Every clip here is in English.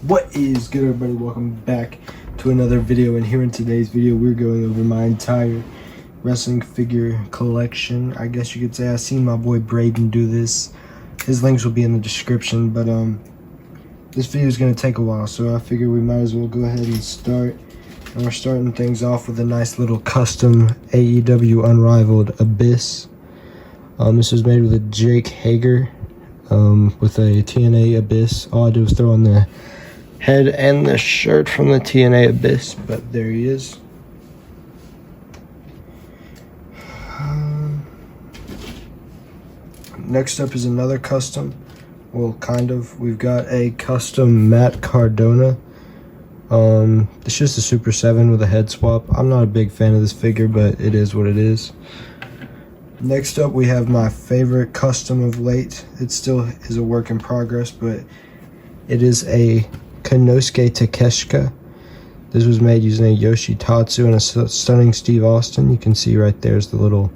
What is good, everybody? Welcome back to another video, and here in today's video we're going over my entire wrestling figure collection, I guess you could say. I've seen my boy Brayden do this. His links will be in the description, but this video is going to take a while, so I figure we might as well go ahead and start. And we're starting things off with a nice little custom AEW Unrivaled Abyss. This was made with a Jake Hager with a TNA Abyss. All I did was throw on the head and the shirt from the TNA Abyss, but there he is. Next up is another custom. Well, kind of. We've got a custom Matt Cardona. It's just a Super 7 with a head swap. I'm not a big fan of this figure, but it is what it is. Next up, we have my favorite custom of late. It still is a work in progress, but it is a Konosuke Takeshita. This was made using a Yoshitatsu and a stunning Steve Austin. You can see right there's the little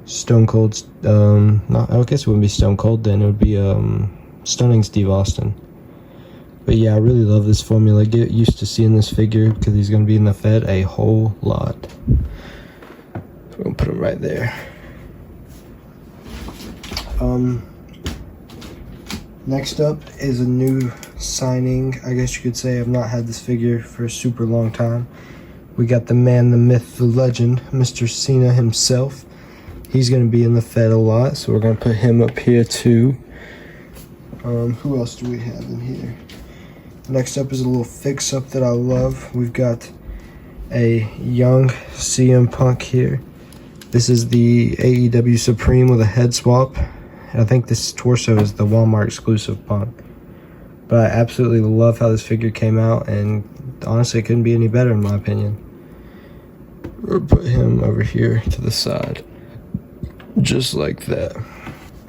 Stone Cold. I guess it wouldn't be Stone Cold then. It would be stunning Steve Austin. But yeah, I really love this formula. Get used to seeing this figure because he's going to be in the Fed a whole lot. We're going to put him right there. Next up is a new signing, I guess you could say. I've not had this figure for a super long time. We got the man, the myth, the legend, Mr. Cena himself. He's going to be in the Fed a lot, so we're going to put him up here too. Who else do we have in here? Next up is a little fix-up that I love. We've got a young CM Punk here. This is the AEW Supreme with a head swap. And I think this torso is the Walmart exclusive Punk. But I absolutely love how this figure came out, and honestly, it couldn't be any better in my opinion. We'll put him over here to the side. Just like that.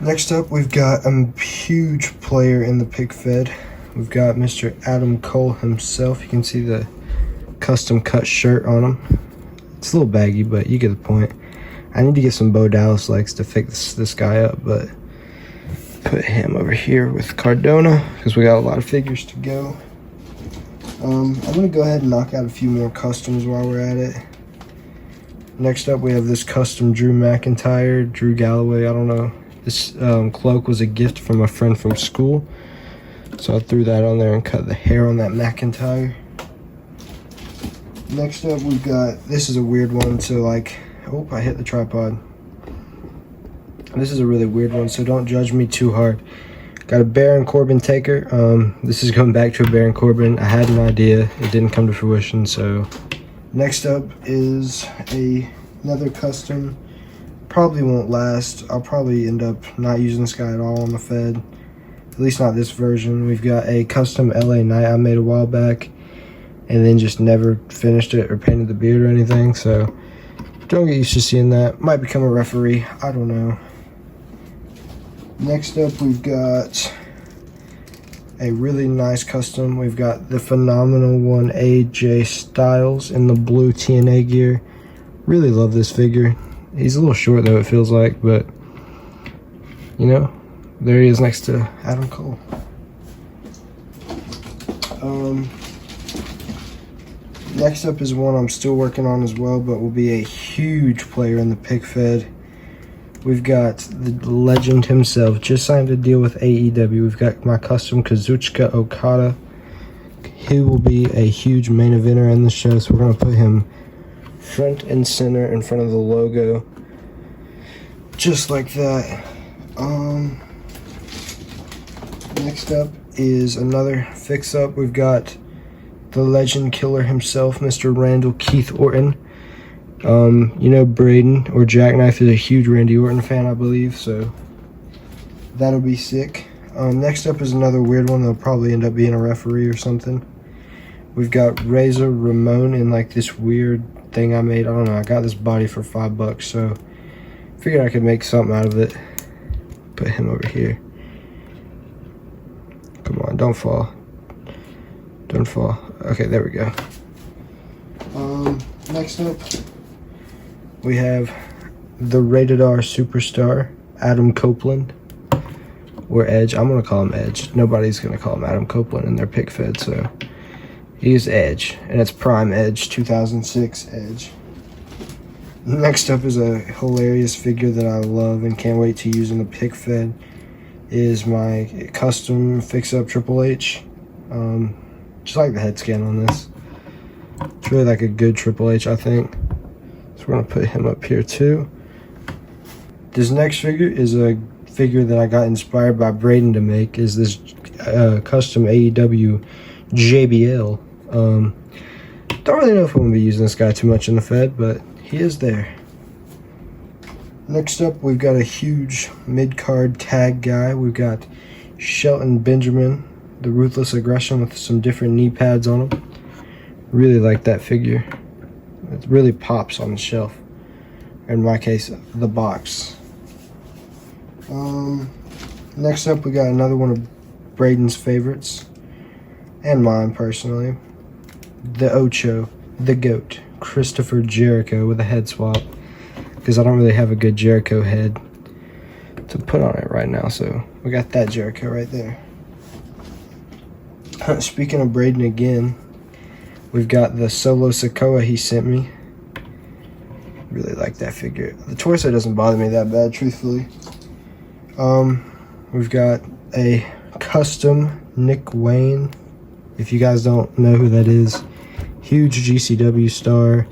Next up, we've got a huge player in the pick fed. We've got Mr. Adam Cole himself. You can see the custom cut shirt on him. It's a little baggy, but you get the point. I need to get some Bo Dallas legs to fix this guy up, but put him over here with Cardona because we got a lot of figures to go. I'm going to go ahead and knock out a few more customs while we're at it. Next up, we have this custom Drew McIntyre, Drew Galloway. I don't know. This cloak was a gift from a friend from school, so I threw that on there and cut the hair on that McIntyre. Next up, we've got, this is a weird one, so like, oh, I hit the tripod. This is a really weird one, so don't judge me too hard. Got a Baron Corbin Taker. This is going back to a Baron Corbin. I had an idea. It didn't come to fruition, so. Next up is another custom. Probably won't last. I'll probably end up not using this guy at all on the Fed. At least not this version. We've got a custom LA Knight I made a while back, and then just never finished it or painted the beard or anything, so don't get used to seeing that. Might become a referee. I don't know. Next up, we've got a really nice custom. We've got the phenomenal one AJ Styles in the blue TNA gear. Really love this figure. He's a little short though, it feels like, but you know, there he is next to Adam Cole. Next up is one I'm still working on as well, but will be a huge player in the pick fed. We've got the legend himself, just signed a deal with AEW. We've got my custom Kazuchika Okada. He will be a huge main eventer in the show, so we're going to put him front and center in front of the logo. Just like that. Next up is another fix-up. We've got the legend killer himself, Mr. Randall Keith Orton. You know, Brayden or JackKnife is a huge Randy Orton fan, I believe, so that'll be sick. Next up is another weird one that'll probably end up being a referee or something. We've got Razor Ramon in like this weird thing I made. I don't know, I got this body for $5, so figured I could make something out of it. Put him over here. Come on, don't fall. Don't fall. Okay, there we go. Next up, we have the Rated R Superstar, Adam Copeland. or Edge. I'm going to call him Edge. Nobody's going to call him Adam Copeland in their pick fed, so he is Edge. And it's Prime Edge, 2006 Edge. Next up is a hilarious figure that I love and can't wait to use in the pick fed. Is my custom fix-up Triple H. Just like the head scan on this. It's really like a good Triple H, I think. So we're going to put him up here too. This next figure is a figure that I got inspired by Brayden to make. Is this custom AEW JBL. Don't really know if I'm going to be using this guy too much in the Fed, but he is there. Next up, we've got a huge mid-card tag guy. We've got Shelton Benjamin, the Ruthless Aggression, with some different knee pads on him. Really like that figure. It really pops on the shelf. In my case, the box. Next up, we got another one of Brayden's favorites, and mine personally. The Ocho, the GOAT, Christopher Jericho with a head swap. Because I don't really have a good Jericho head to put on it right now, so we got that Jericho right there. Speaking of Brayden again, we've got the Solo Sikoa he sent me. Really like that figure. The torso doesn't bother me that bad, truthfully. We've got a custom Nick Wayne. If you guys don't know who that is, huge GCW star.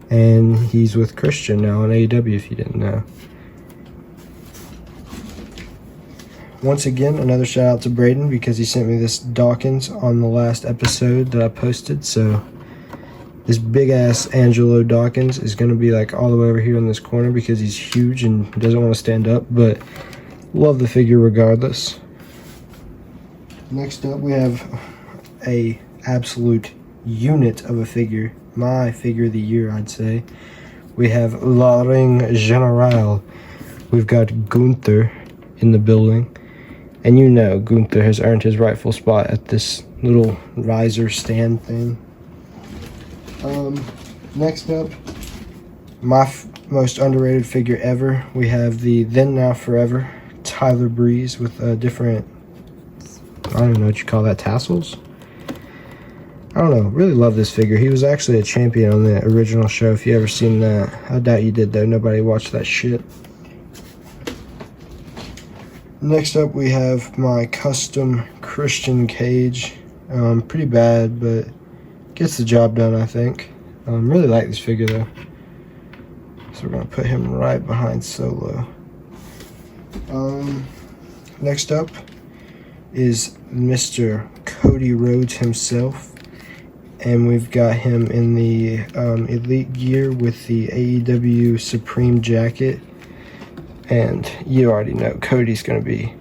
And he's with Christian now on AEW, if you didn't know. Once again, another shout out to Brayden because he sent me this Dawkins on the last episode that I posted. So this big ass Angelo Dawkins is going to be like all the way over here in this corner because he's huge and doesn't want to stand up. But love the figure regardless. Next up, we have a absolute unit of a figure. My figure of the year, I'd say. We have La Ring General. We've got Gunther in the building. And you know Gunther has earned his rightful spot at this little riser stand thing. Next up, my most underrated figure ever. We have the Then Now Forever Tyler Breeze with a different, I don't even know what you call that, tassels? I don't know, really love this figure. He was actually a champion on the original show, if you ever seen that. I doubt you did though, nobody watched that shit. Next up we have my custom Christian Cage. Pretty bad, but gets the job done, I think. Really like this figure though. So we're gonna put him right behind Solo. Next up is Mr. Cody Rhodes himself. And we've got him in the Elite gear with the AEW Supreme jacket. And you already know Cody's going to be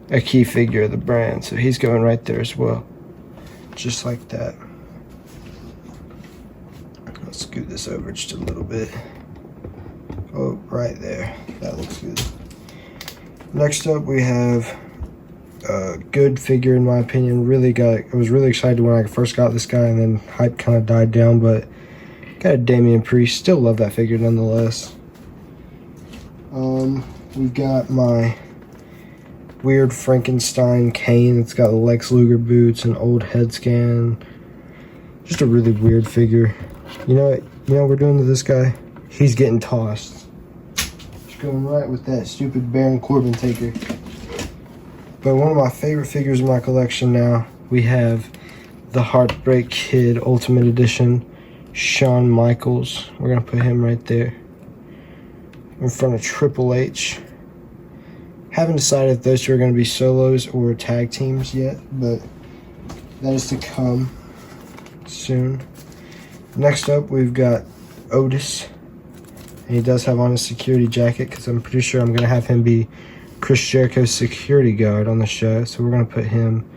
a key figure of the brand. So he's going right there as well. Just like that. Let's scoot this over just a little bit. Oh, right there. That looks good. Next up we have a good figure in my opinion. I was really excited when I first got this guy, and then hype kind of died down, but got a Damian Priest. Still love that figure nonetheless. We've got my weird Frankenstein Kane. It's got Lex Luger boots and old head scan. Just a really weird figure. You know what we're doing to this guy? He's getting tossed. Just going right with that stupid Baron Corbin taker. But one of my favorite figures in my collection now, we have the Heartbreak Kid Ultimate Edition, Shawn Michaels. We're going to put him right there in front of Triple H. Haven't decided if those two are going to be solos or tag teams yet, but that is to come soon. Next up, we've got Otis. And he does have on his security jacket because I'm pretty sure I'm going to have him be Chris Jericho's security guard on the show, so we're going to put him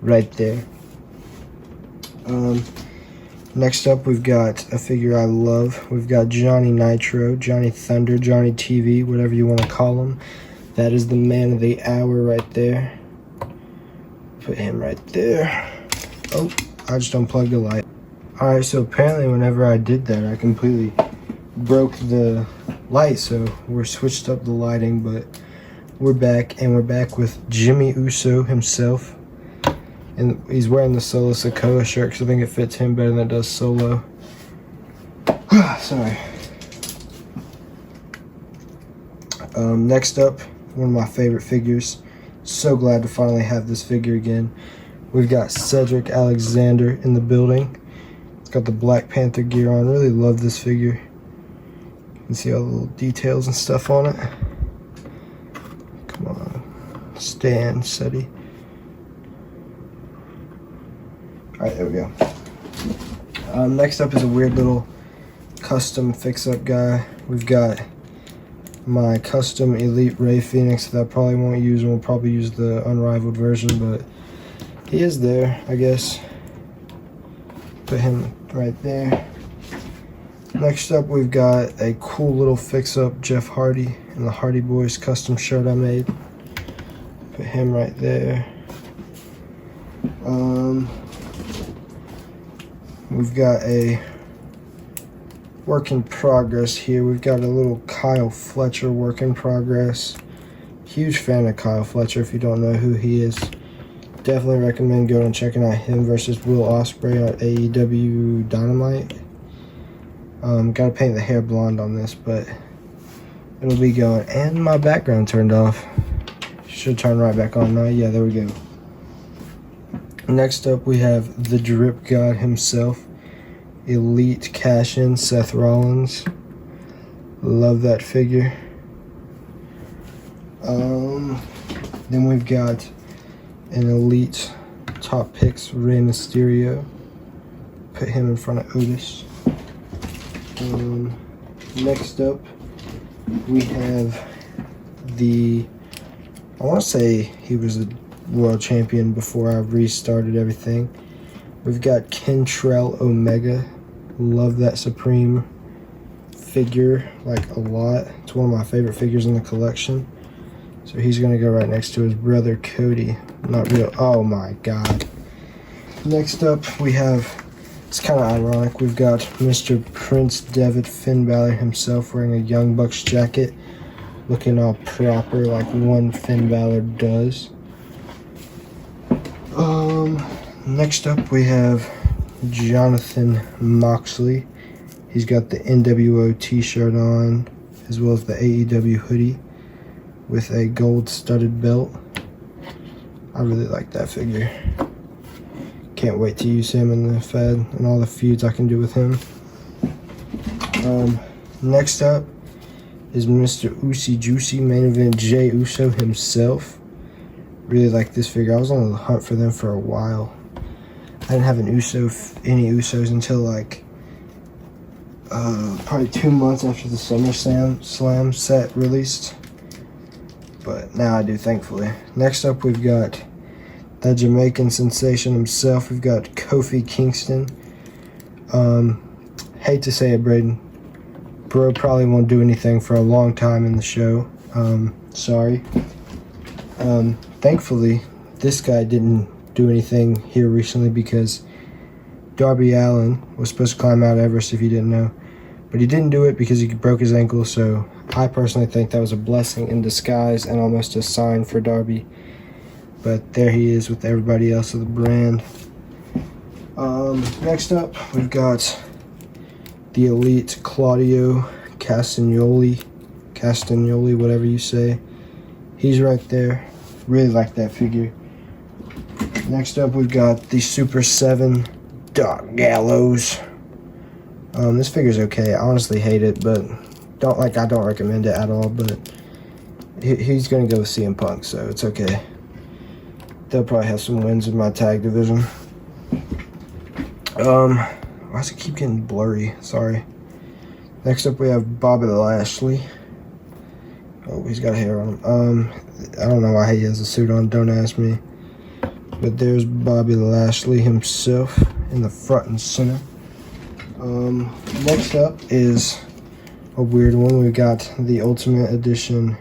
right there. Next up, we've got a figure I love. We've got Johnny Nitro, Johnny Thunder, Johnny TV, whatever you want to call him. That is the man of the hour right there. Put him right there. Oh, I just unplugged the light. Alright, so apparently whenever I did that, I completely broke the light, so we're switched up the lighting, but we're back, and we're back with Jimmy Uso himself. And he's wearing the Solo Sikoa shirt because I think it fits him better than it does Solo. Sorry. Next up, one of my favorite figures. So glad to finally have this figure again. We've got Cedric Alexander in the building. It's got the Black Panther gear on. Really love this figure. You can see all the little details and stuff on it. Come on. Stand steady. Alright, there we go. Next up is a weird little custom fix-up guy. We've got my custom Elite Ray Phoenix that I probably won't use, and we'll probably use the unrivaled version, but he is there, I guess. Put him right there. Next up, we've got a cool little fix-up Jeff Hardy in the Hardy Boys custom shirt I made. Put him right there. We've got a work in progress here. We've got a little Kyle Fletcher work in progress. Huge fan of Kyle Fletcher. If you don't know who he is, definitely recommend going and checking out him versus Will Ospreay on AEW Dynamite. Gotta paint the hair blonde on this, but it'll be going. And my background turned off. Should turn right back on now. Yeah, there we go. Next up, we have the Drip God himself, Elite Cash-In Seth Rollins. Love that figure. Then we've got an Elite Top Picks Rey Mysterio. Put him in front of Otis. Next up, we have the, I want to say he was a world champion before I restarted everything. We've got Kentrell Omega. Love that Supreme figure like a lot. It's one of my favorite figures in the collection. So he's gonna go right next to his brother Cody. Not real. Oh my god. Next up we have, it's kind of ironic, we've got Mr. Prince Devitt Finn Balor himself wearing a Young Bucks jacket, looking all proper like one Finn Balor does. Next up we have Jonathan Moxley. He's got the NWO t-shirt on, as well as the AEW hoodie with a gold studded belt. I really like that figure. Can't wait to use him in the Fed and all the feuds I can do with him. Next up is Mr. Usi Juicy, main event Jey Uso himself. Really like this figure. I was on the hunt for them for a while. I didn't have any Usos until like probably 2 months after the SummerSlam set released. But now I do, thankfully. Next up, we've got the Jamaican sensation himself. We've got Kofi Kingston. Hate to say it, Brayden. Bro probably won't do anything for a long time in the show. Sorry. Thankfully, this guy didn't do anything here recently because Darby Allin was supposed to climb Mount Everest, if you didn't know. But he didn't do it because he broke his ankle, so I personally think that was a blessing in disguise and almost a sign for Darby. But there he is with everybody else of the brand. Next up, we've got the Elite Claudio Castagnoli, whatever you say. He's right there. Really like that figure. Next up, we've got the Super 7 Doc Gallows. This figure's okay. I honestly hate it, but I don't recommend it at all. But he's gonna go with CM Punk, so it's okay. They'll probably have some wins in my tag division. Why does it keep getting blurry? Sorry. Next up, we have Bobby Lashley. Oh, he's got hair on him. I don't know why he has a suit on. Don't ask me. But there's Bobby Lashley himself in the front and center. Next up is a weird one. We've got the Ultimate Edition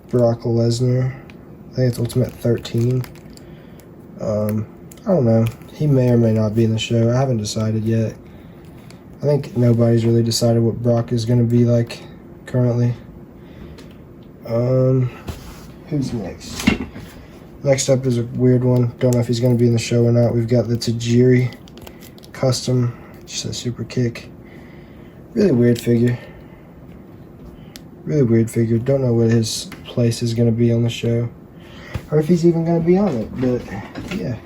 Brock Lesnar. I think it's Ultimate 13. I don't know. He may or may not be in the show. I haven't decided yet. I think nobody's really decided what Brock is going to be like currently. Who's next? Next up is a weird one. Don't know if he's going to be in the show or not. We've got the Tajiri custom. Just a super kick. Really weird figure. Really weird figure. Don't know what his place is going to be on the show, or if he's even going to be on it. But yeah.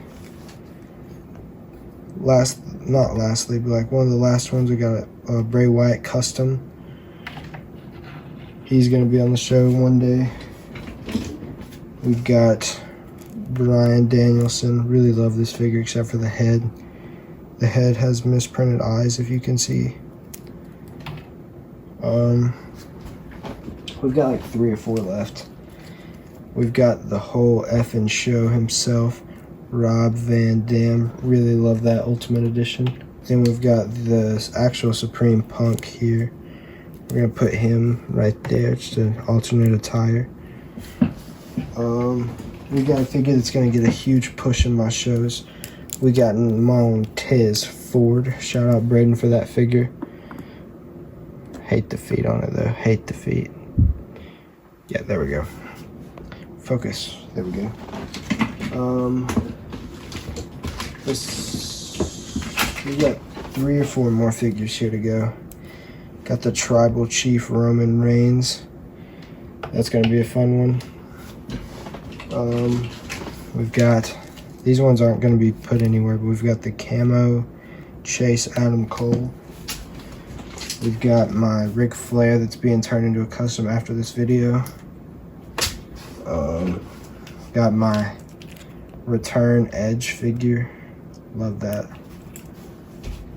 Not lastly, but like one of the last ones, we got a Bray Wyatt custom. He's going to be on the show one day. We've got Bryan Danielson. Really love this figure except for the head. The head has misprinted eyes, if you can see. We've got like 3 or 4 left. We've got the whole effing show himself, Rob Van Dam. Really love that Ultimate Edition. Then we've got the actual Supreme Punk here. We're gonna put him right there, just an alternate attire. We got a figure that's gonna get a huge push in my shows. We got Montez Ford. Shout out Brayden for that figure. Hate the feet on it though. Hate the feet. Yeah, there we go. Focus. There we go. We got 3 or 4 more figures here to go. Got the Tribal Chief Roman Reigns. That's gonna be a fun one. We've got, these ones aren't gonna be put anywhere, but we've got the Camo Chase Adam Cole. We've got my Ric Flair that's being turned into a custom after this video. Got my Return Edge figure. Love that.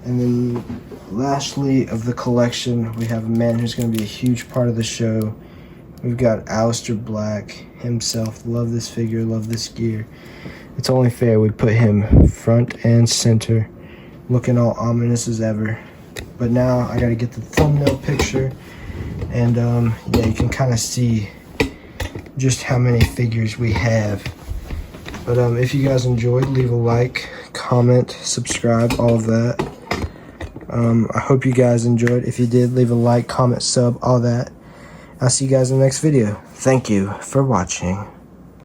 And then lastly of the collection, we have a man who's going to be a huge part of the show. We've got Aleister Black himself. Love this figure, love this gear. It's only fair we put him front and center, looking all ominous as ever. But now I got to get the thumbnail picture, and yeah, you can kind of see just how many figures we have. But if you guys enjoyed, leave a like, comment, subscribe, all of that. I hope you guys enjoyed. If you did, leave a like, comment, sub, all that. I'll see you guys in the next video. Thank you for watching.